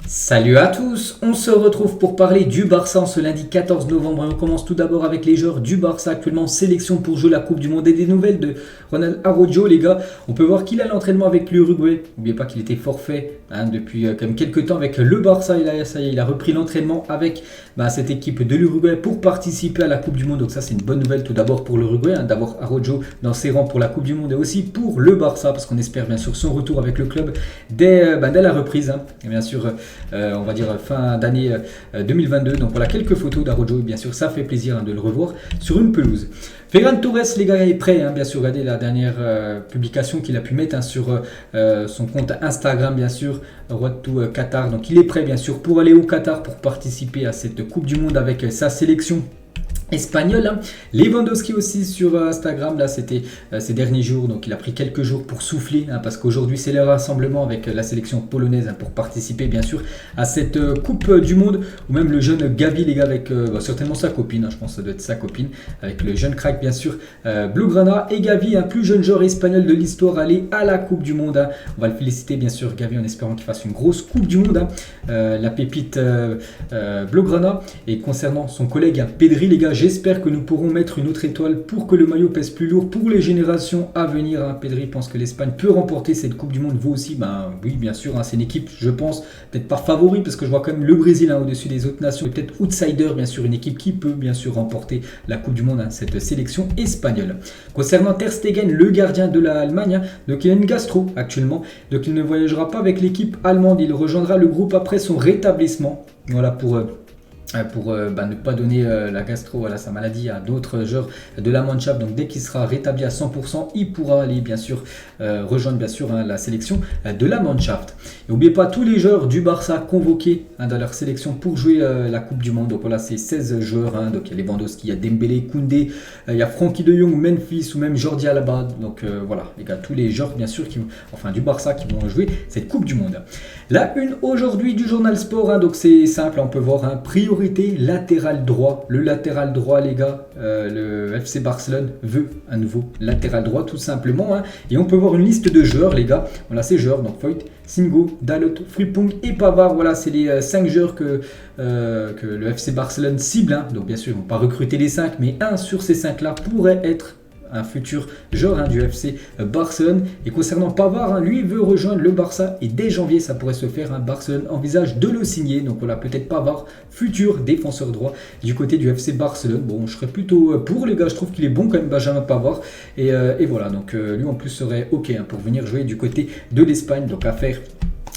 Salut à tous, on se retrouve pour parler du Barça en ce lundi 14 novembre et on commence tout d'abord avec les joueurs du Barça actuellement en sélection pour jouer la Coupe du Monde et des nouvelles de Ronald Araujo les gars. On peut voir qu'il a l'entraînement avec l'Uruguay, n'oubliez pas qu'il était forfait depuis quand même quelques temps avec le Barça, il a repris l'entraînement avec cette équipe de l'Uruguay pour participer à la Coupe du Monde. Donc ça c'est une bonne nouvelle tout d'abord pour l'Uruguay, d'avoir Araujo dans ses rangs pour la Coupe du Monde et aussi pour le Barça parce qu'on espère bien sûr son retour avec le club dès la reprise et bien sûr on va dire fin d'année 2022. Donc voilà quelques photos d'Araujo et bien sûr ça fait plaisir de le revoir sur une pelouse. Ferran Torres les gars est prêt, bien sûr regardez la dernière publication qu'il a pu mettre sur son compte Instagram bien sûr, Road to Qatar. Donc il est prêt bien sûr pour aller au Qatar pour participer à cette Coupe du Monde avec sa sélection espagnol. Lewandowski aussi sur Instagram, là c'était ces derniers jours, donc il a pris quelques jours pour souffler parce qu'aujourd'hui c'est le rassemblement avec la sélection polonaise pour participer bien sûr à cette Coupe du Monde, ou même le jeune Gavi les gars avec certainement sa copine, je pense que ça doit être sa copine, avec le jeune crack bien sûr Blaugrana et Gavi, un plus jeune joueur espagnol de l'histoire aller à la Coupe du Monde. On va le féliciter bien sûr Gavi en espérant qu'il fasse une grosse Coupe du Monde, la pépite Blaugrana. Et concernant son collègue Pedri les gars, j'espère que nous pourrons mettre une autre étoile pour que le maillot pèse plus lourd pour les générations à venir. Pedri pense que l'Espagne peut remporter cette Coupe du Monde. Vous aussi, oui, bien sûr. C'est une équipe, je pense, peut-être pas favori parce que je vois quand même le Brésil au-dessus des autres nations. Peut-être outsider, bien sûr, une équipe qui peut bien sûr remporter la Coupe du Monde, cette sélection espagnole. Concernant Ter Stegen, le gardien de l'Allemagne, donc il a une gastro actuellement. Donc il ne voyagera pas avec l'équipe allemande. Il rejoindra le groupe après son rétablissement. Voilà pour ne pas donner la gastro, sa maladie à d'autres joueurs de la Mannschaft. Donc dès qu'il sera rétabli à 100%, il pourra aller bien sûr rejoindre bien sûr la sélection de la Mannschaft. Et n'oubliez pas tous les joueurs du Barça convoqués dans leur sélection pour jouer la Coupe du Monde. Donc voilà, c'est 16 joueurs. Donc il y a Lewandowski, il y a Dembélé, Koundé, il y a Frenkie de Jong, Memphis ou même Jordi Alba. Donc voilà, les gars, tous les joueurs bien sûr du Barça qui vont jouer cette Coupe du Monde. La une aujourd'hui du journal Sport, donc c'est simple, on peut voir priorité latéral droit. Le latéral droit les gars, le FC Barcelone veut un nouveau latéral droit tout simplement. Et on peut voir une liste de joueurs les gars. Voilà ces joueurs, donc Foyt, Singo, Dalot, Frimpong et Pavard. Voilà c'est les 5 joueurs que le FC Barcelone cible. Donc bien sûr ils ne vont pas recruter les 5, mais un sur ces 5 là pourrait être un futur joueur du FC Barcelone. Et concernant Pavard, lui veut rejoindre le Barça et dès janvier ça pourrait se faire. Barcelone envisage de le signer. Donc voilà, peut-être Pavard, futur défenseur droit du côté du FC Barcelone. Bon, je serais plutôt pour les gars, je trouve qu'il est bon quand même Benjamin Pavard. Et voilà, donc lui en plus serait ok pour venir jouer du côté de l'Espagne. Donc affaire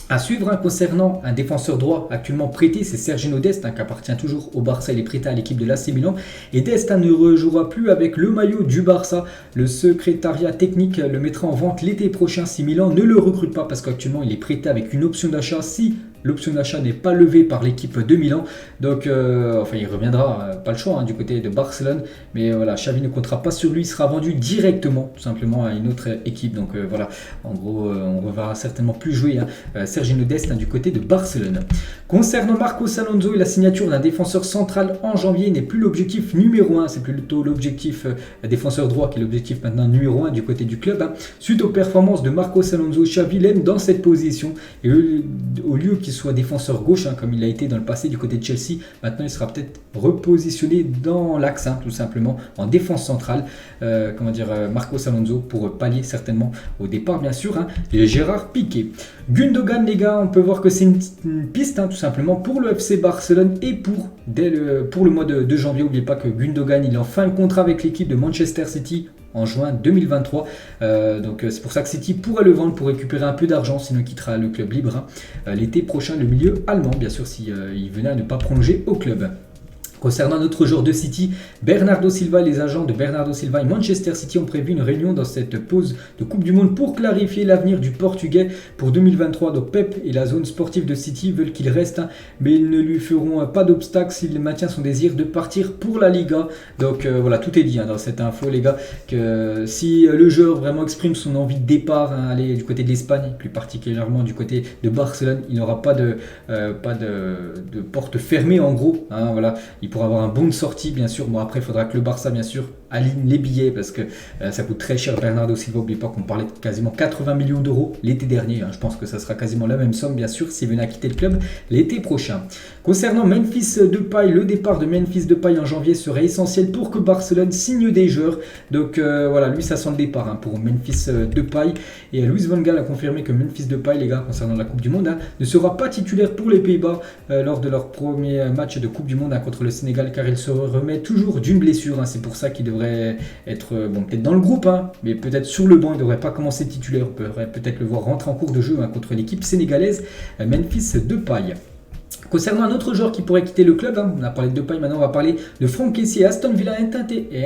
à suivre concernant un défenseur droit actuellement prêté, c'est Sergiño Dest qui appartient toujours au Barça, il est prêté à l'équipe de l'AC Milan. Et Dest ne rejouera plus avec le maillot du Barça. Le secrétariat technique le mettra en vente l'été prochain si Milan ne le recrute pas parce qu'actuellement il est prêté avec une option d'achat si l'option d'achat n'est pas levée par l'équipe de Milan. Donc il reviendra, pas le choix du côté de Barcelone. Mais voilà, Xavi ne comptera pas sur lui, il sera vendu directement tout simplement à une autre équipe. Donc voilà, en gros on ne va certainement plus jouer Sergiño Dest du côté de Barcelone. Concernant Marcos Alonso et la signature d'un défenseur central en janvier n'est plus l'objectif numéro 1, c'est plutôt l'objectif défenseur droit qui est l'objectif maintenant numéro 1 du côté du club. Suite aux performances de Marcos Alonso, Xavi l'aime dans cette position et au lieu qu'il soit défenseur gauche comme il a été dans le passé du côté de Chelsea, maintenant il sera peut-être repositionné dans l'axe tout simplement en défense centrale, Marcos Alonso pour pallier certainement au départ bien sûr de Gérard Piqué. Gundogan les gars, on peut voir que c'est une piste tout simplement pour le FC Barcelone et pour le mois de janvier. N'oubliez pas que Gundogan il est en fin de contrat avec l'équipe de Manchester City en juin 2023. Donc c'est pour ça que City pourrait le vendre pour récupérer un peu d'argent, sinon il quittera le club libre l'été prochain, le milieu allemand bien sûr si il venait à ne pas prolonger au club. Concernant notre joueur de City, Bernardo Silva, les agents de Bernardo Silva et Manchester City ont prévu une réunion dans cette pause de Coupe du Monde pour clarifier l'avenir du Portugais pour 2023. Donc Pep et la zone sportive de City veulent qu'il reste, mais ils ne lui feront pas d'obstacle s'il maintient son désir de partir pour la Liga. Donc voilà, tout est dit dans cette info les gars, que si le joueur vraiment exprime son envie de départ, aller du côté de l'Espagne, plus particulièrement du côté de Barcelone, il n'aura pas de porte fermée en gros. Voilà, il pourra avoir un bon de sortie bien sûr. Bon après il faudra que le Barça bien sûr aligne les billets parce que ça coûte très cher. Bernardo Silva, n'oubliez pas qu'on parlait de quasiment 80 millions d'euros l'été dernier. Je pense que ça sera quasiment la même somme, bien sûr, s'il venait à quitter le club l'été prochain. Concernant Memphis Depay, le départ de Memphis Depay en janvier serait essentiel pour que Barcelone signe des joueurs. Donc voilà, lui, ça sent le départ pour Memphis Depay. Et Luis van Gaal a confirmé que Memphis Depay, les gars, concernant la Coupe du Monde, ne sera pas titulaire pour les Pays-Bas lors de leur premier match de Coupe du Monde contre le Sénégal, car il se remet toujours d'une blessure. C'est pour ça qu'il devrait être peut-être dans le groupe, mais peut-être sur le banc. Il ne devrait pas commencer titulaire. On pourrait peut-être le voir rentrer en cours de jeu contre l'équipe sénégalaise Memphis Depay. Concernant un autre joueur qui pourrait quitter le club, on a parlé de Depay, maintenant on va parler de Franck Kessié. Aston Villa est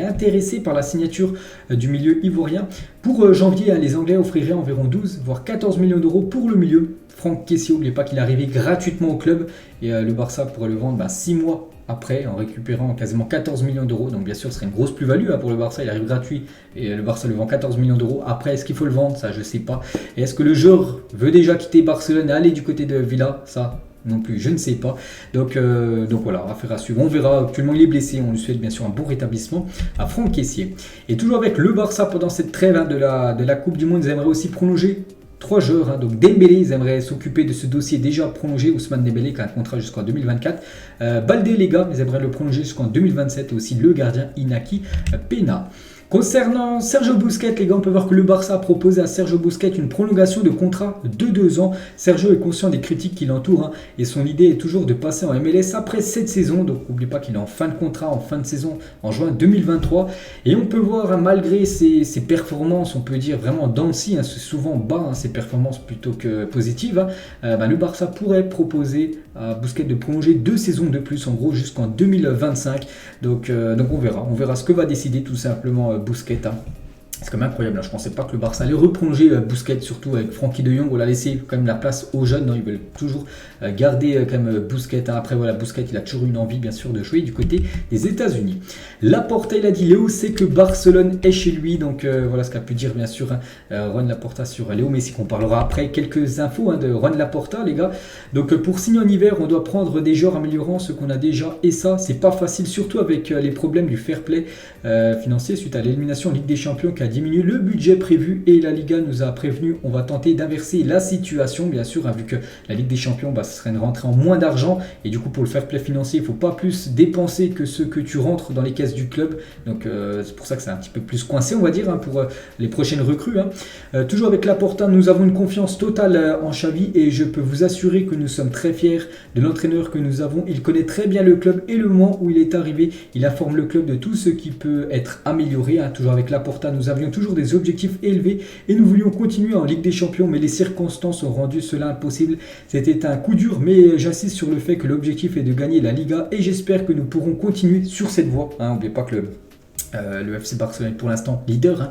intéressé par la signature du milieu ivoirien. Pour janvier, les Anglais offriraient environ 12 voire 14 millions d'euros pour le milieu. Franck Kessié, n'oubliez pas qu'il est arrivé gratuitement au club et le Barça pourrait le vendre 6 mois après en récupérant quasiment 14 millions d'euros. Donc bien sûr, ce serait une grosse plus-value pour le Barça. Il arrive gratuit et le Barça le vend 14 millions d'euros. Après, est-ce qu'il faut le vendre? Ça, je ne sais pas. Et est-ce que le joueur veut déjà quitter Barcelone et aller du côté de Villa? Ça non plus, je ne sais pas. Donc voilà, affaire à suivre. On verra. Actuellement, il est blessé. On lui souhaite bien sûr un bon rétablissement à Franck Kessié. Et toujours avec le Barça pendant cette trêve de la Coupe du Monde, ils aimeraient aussi prolonger 3 joueurs. Donc Dembélé, ils aimeraient s'occuper de ce dossier déjà prolongé. Ousmane Dembélé qui a un contrat jusqu'en 2024. Baldé, les gars, ils aimeraient le prolonger jusqu'en 2027. Et aussi le gardien Inaki Peña. Concernant Sergio Busquets, les gars, on peut voir que le Barça a proposé à Sergio Busquets une prolongation de contrat de 2 ans. Sergio est conscient des critiques qui l'entourent et son idée est toujours de passer en MLS après cette saison. Donc n'oubliez pas qu'il est en fin de contrat, en fin de saison, en juin 2023. Et on peut voir, malgré ses performances, on peut dire vraiment dancy, c'est souvent bas, ses performances plutôt que positives, le Barça pourrait proposer à Busquets de prolonger 2 saisons de plus, en gros jusqu'en 2025. Donc on verra ce que va décider tout simplement Busquets. C'est quand même incroyable, je ne pensais pas que le Barça allait reprolonger Busquets, surtout avec Frenkie de Jong. On l'a laissé quand même la place aux jeunes, ils veulent toujours garder quand même Busquets. Après voilà, Busquets il a toujours une envie bien sûr de jouer du côté des États-Unis. Laporta, il a dit Léo sait que Barcelone est chez lui, donc voilà ce qu'a pu dire bien sûr Juan Laporta sur Léo Messi, qu'on parlera après. Quelques infos de Juan Laporta, les gars. Donc pour signer en hiver, on doit prendre des joueurs améliorant ce qu'on a déjà, et ça c'est pas facile, surtout avec les problèmes du fair play financier suite à l'élimination en Ligue des Champions qui a diminué le budget prévu, et la Liga nous a prévenu, on va tenter d'inverser la situation bien sûr, vu que la Ligue des Champions ce serait une rentrée en moins d'argent, et du coup pour le fair play financier il ne faut pas plus dépenser que ce que tu rentres dans les caisses du club. Donc c'est pour ça que c'est un petit peu plus coincé on va dire pour les prochaines recrues. Toujours avec Laporta, nous avons une confiance totale en Xavi, et je peux vous assurer que nous sommes très fiers de l'entraîneur que nous avons. Il connaît très bien le club, et le moment où il est arrivé, il informe le club de tout ce qui peut être amélioré. Toujours avec Laporta, nous avions toujours des objectifs élevés et nous voulions continuer en Ligue des Champions, mais les circonstances ont rendu cela impossible. C'était un coup dur, mais j'insiste sur le fait que l'objectif est de gagner la Liga, et j'espère que nous pourrons continuer sur cette voie. N'oubliez pas que le FC Barcelone est pour l'instant leader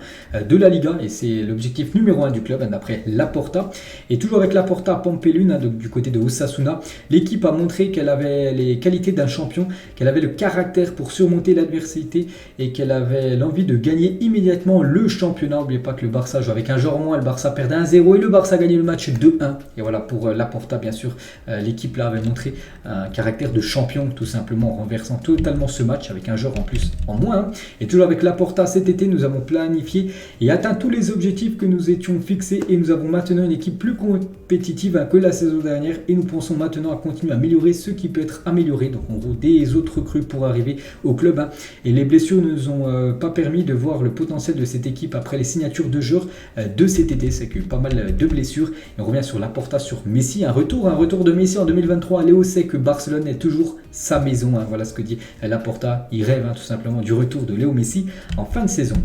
de la Liga, et c'est l'objectif numéro 1 du club d'après Laporta. Et toujours avec Laporta, Pampelune du côté de Osasuna, l'équipe a montré qu'elle avait les qualités d'un champion, qu'elle avait le caractère pour surmonter l'adversité et qu'elle avait l'envie de gagner immédiatement le championnat. N'oubliez pas que le Barça joue avec un joueur en moins, le Barça perdait 1-0 et le Barça gagnait le match 2-1. Et voilà, pour Laporta bien sûr, l'équipe là avait montré un caractère de champion tout simplement, en renversant totalement ce match avec un joueur en plus en moins. Et toujours avec Laporta, cet été, nous avons planifié et atteint tous les objectifs que nous étions fixés, et nous avons maintenant une équipe plus compétitive que la saison dernière, et nous pensons maintenant à continuer à améliorer ce qui peut être amélioré. Donc en gros, des autres recrues pour arriver au club. Et les blessures ne nous ont pas permis de voir le potentiel de cette équipe après les signatures de joueurs de cet été. C'est qu'il y a eu pas mal de blessures. Et on revient sur Laporta, sur Messi. Un retour de Messi en 2023. Léo sait que Barcelone est toujours sa maison. Voilà ce que dit Laporta. Il rêve tout simplement du retour de Léo Messi en fin de saison.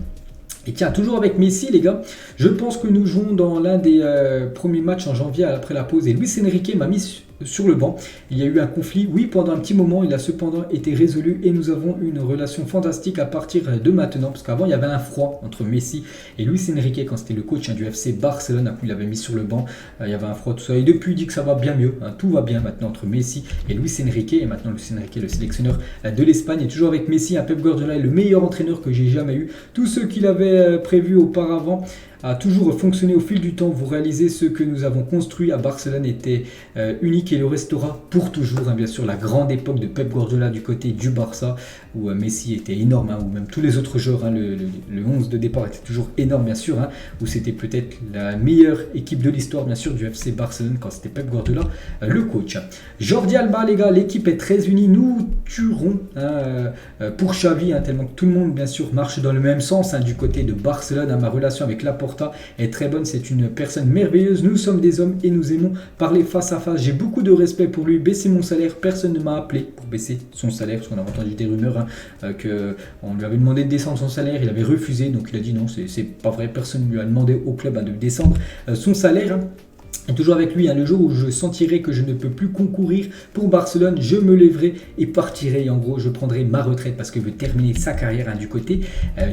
Et tiens, toujours avec Messi, les gars, je pense que nous jouons dans l'un des premiers matchs en janvier après la pause, et Luis Enrique m'a mis sur le banc. Il y a eu un conflit, oui, pendant un petit moment, il a cependant été résolu, et nous avons une relation fantastique à partir de maintenant, parce qu'avant il y avait un froid entre Messi et Luis Enrique quand c'était le coach du FC Barcelone, à coup il l'avait mis sur le banc, il y avait un froid, tout ça, et depuis il dit que ça va bien mieux, tout va bien maintenant entre Messi et Luis Enrique, et maintenant Luis Enrique, le sélectionneur de l'Espagne, et toujours avec Messi, un Pep Guardiola est le meilleur entraîneur que j'ai jamais eu. Tout ce qu'il avait prévu auparavant a toujours fonctionné au fil du temps. Vous réalisez ce que nous avons construit à Barcelone était unique et le restera pour toujours. Bien sûr, la grande époque de Pep Guardiola du côté du Barça, où Messi était énorme, ou même tous les autres joueurs. Le 11 de départ était toujours énorme, bien sûr, où c'était peut-être la meilleure équipe de l'histoire, bien sûr, du FC Barcelone quand c'était Pep Guardiola, le coach. Jordi Alba, les gars, l'équipe est très unie. Nous tuerons pour Xavi, tellement que tout le monde, bien sûr, marche dans le même sens du côté de Barcelone. Ma relation avec Laporta est très bonne. C'est une personne merveilleuse. Nous sommes des hommes et nous aimons parler face à face. J'ai beaucoup de respect pour lui. Baisser mon salaire, personne ne m'a appelé pour baisser son salaire, parce qu'on a entendu des rumeurs qu'on lui avait demandé de descendre son salaire. Il avait refusé, donc il a dit non, c'est pas vrai. Personne ne lui a demandé au club de descendre son salaire. Et toujours avec lui, le jour où je sentirai que je ne peux plus concourir pour Barcelone, je me lèverai et partirai. Et en gros, je prendrai ma retraite parce qu'il veut terminer sa carrière du côté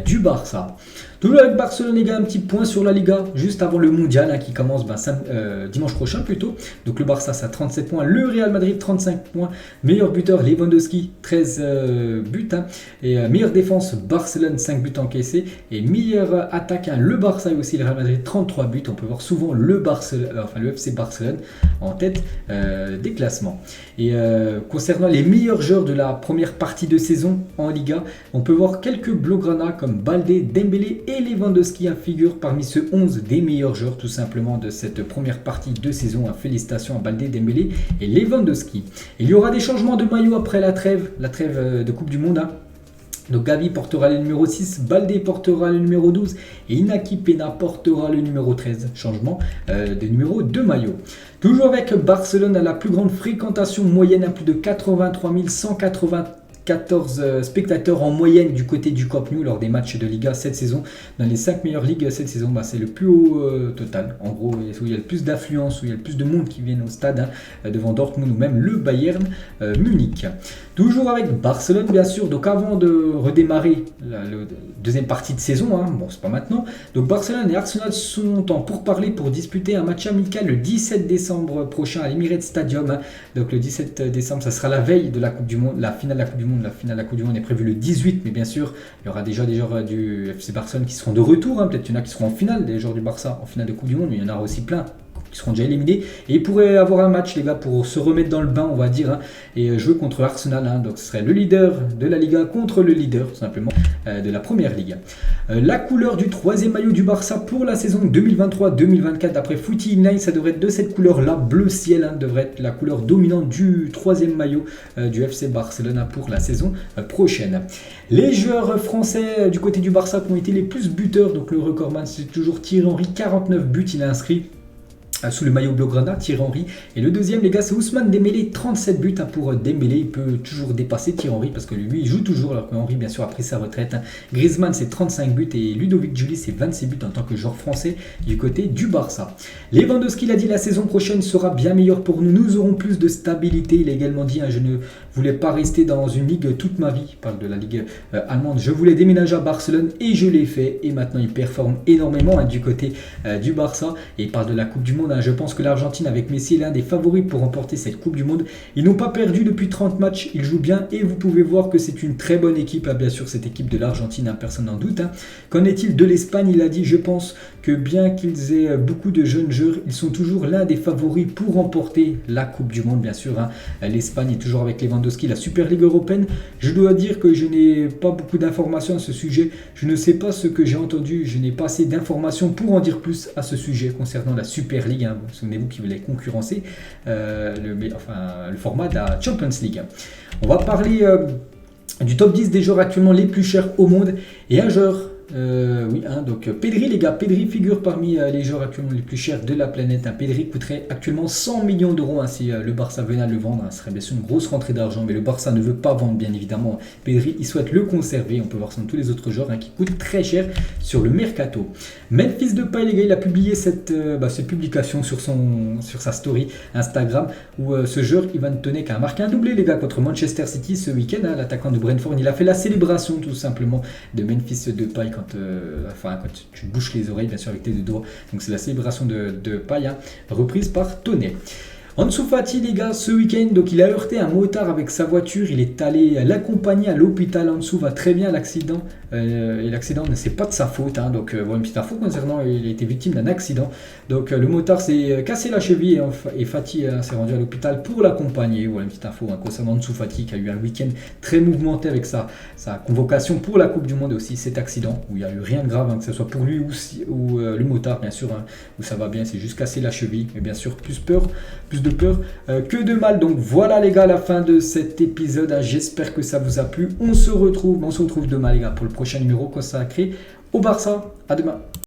du Barça. Toujours avec Barcelone, les gars, un petit point sur la Liga, juste avant le mondial qui commence dimanche prochain plutôt. Donc le Barça, ça a 37 points, le Real Madrid 35 points, meilleur buteur Lewandowski, 13 buts. Et meilleure défense, Barcelone, 5 buts encaissés. Et meilleure attaque, le Barça et aussi le Real Madrid, 33 buts. On peut voir souvent le FC Barcelone en tête des classements. Et concernant les meilleurs joueurs de la première partie de saison en Liga, on peut voir quelques Blaugrana comme Baldé, Dembélé et Lewandowski figurent parmi ce 11 des meilleurs joueurs tout simplement de cette première partie de saison. Félicitations à Baldé, Dembélé et Lewandowski. Il y aura des changements de maillot après la trêve de Coupe du Monde. Donc Gavi portera le numéro 6, Baldé portera le numéro 12 et Inaki Peña portera le numéro 13. Changement de numéro de maillot. Toujours avec Barcelone, à la plus grande fréquentation moyenne à plus de 83 194 spectateurs en moyenne du côté du Camp Nou lors des matchs de Liga cette saison. Dans les 5 meilleures ligues cette saison, c'est le plus haut total. En gros, où il y a le plus d'affluence, où il y a le plus de monde qui viennent au stade devant Dortmund ou même le Bayern Munich. Toujours avec Barcelone, bien sûr. Donc avant de redémarrer la deuxième partie de saison, bon, c'est pas maintenant. Donc Barcelone et Arsenal sont en pourparlers pour disputer un match amical le 17 décembre prochain à l'Emirates Stadium. Donc le 17 décembre, ça sera la veille de la Coupe du Monde, la finale de la Coupe du Monde. La finale de la Coupe du Monde est prévue le 18, mais bien sûr, il y aura déjà des joueurs du FC Barcelone qui seront de retour. Peut-être qu'il y en a qui seront en finale, des joueurs du Barça en finale de Coupe du Monde, mais il y en aura aussi plein qui seront déjà éliminés. Et ils pourraient avoir un match, les gars, pour se remettre dans le bain, on va dire, et jouer contre Arsenal. Donc ce serait le leader de la Liga contre le leader, tout simplement, de la première ligue. La couleur du troisième maillot du Barça pour la saison 2023-2024, d'après Footy Inline, ça devrait être de cette couleur-là, bleu ciel, devrait être la couleur dominante du troisième maillot du FC Barcelone pour la saison prochaine. Les joueurs français du côté du Barça qui ont été les plus buteurs, donc le recordman, c'est toujours Thierry Henry, 49 buts, il a inscrit sous le maillot Blaugrana, Thierry Henry. Et le deuxième, les gars, c'est Ousmane Dembélé, 37 buts pour Dembélé. Il peut toujours dépasser Thierry Henry parce que lui, il joue toujours, alors que Henry, bien sûr, a pris sa retraite. Griezmann, c'est 35 buts et Ludovic Giuly, c'est 26 buts en tant que joueur français du côté du Barça. Lewandowski l'a dit, la saison prochaine sera bien meilleure pour nous. Nous aurons plus de stabilité. Il a également dit, je ne voulais pas rester dans une ligue toute ma vie. Il parle de la ligue allemande. Je voulais déménager à Barcelone et je l'ai fait. Et maintenant, il performe énormément du côté du Barça. Et il parle de la Coupe du Monde. Je pense que l'Argentine avec Messi est l'un des favoris pour remporter cette Coupe du Monde. Ils n'ont pas perdu depuis 30 matchs, ils jouent bien et vous pouvez voir que c'est une très bonne équipe. Bien sûr, cette équipe de l'Argentine, personne n'en doute. Qu'en est-il de l'Espagne? Il a dit, je pense que bien qu'ils aient beaucoup de jeunes joueurs, ils sont toujours l'un des favoris pour remporter la Coupe du Monde, bien sûr. L'Espagne est toujours avec Lewandowski, la Super Ligue européenne. Je dois dire que je n'ai pas beaucoup d'informations à ce sujet. Je ne sais pas ce que j'ai entendu, je n'ai pas assez d'informations pour en dire plus à ce sujet concernant la Super League. Souvenez-vous qu'ils voulaient concurrencer le format de la Champions League. On va parler du top 10 des joueurs actuellement les plus chers au monde. Et un joueur, donc Pedri, les gars, Pedri figure parmi les joueurs actuellement les plus chers de la planète. Pedri coûterait actuellement 100 millions d'euros si le Barça venait à le vendre. Ce serait bien sûr une grosse rentrée d'argent, mais le Barça ne veut pas vendre, bien évidemment. Pedri, il souhaite le conserver. On peut voir ça dans tous les autres joueurs qui coûtent très cher sur le mercato. Memphis Depay, les gars, il a publié cette publication sur sa story Instagram où ce joueur, Ivan Toney, a marqué un doublé, les gars, contre Manchester City ce week-end. L'attaquant de Brentford, il a fait la célébration tout simplement de Memphis Depay quand tu bouches les oreilles, bien sûr, avec tes deux doigts. Donc c'est la célébration de Depay reprise par Toney. Ansu Fati, les gars, ce week-end, donc il a heurté un motard avec sa voiture. Il est allé l'accompagner à l'hôpital. Ansu va très bien à l'accident. Et l'accident, c'est pas de sa faute. Hein, donc voilà une petite info concernant, il a été victime d'un accident. Donc le motard s'est cassé la cheville et Fati s'est rendu à l'hôpital pour l'accompagner. Voilà une petite info hein, concernant Ansu Fati qui a eu un week-end très mouvementé avec sa convocation pour la Coupe du Monde et aussi cet accident où il n'y a eu rien de grave, hein, que ce soit pour lui ou le motard, bien sûr, hein, où ça va bien, c'est juste casser la cheville. Mais bien sûr, plus de peur que de mal. Donc voilà les gars, la fin de cet épisode. Hein, j'espère que ça vous a plu. On se retrouve demain les gars pour le prochain numéro consacré au Barça. À demain.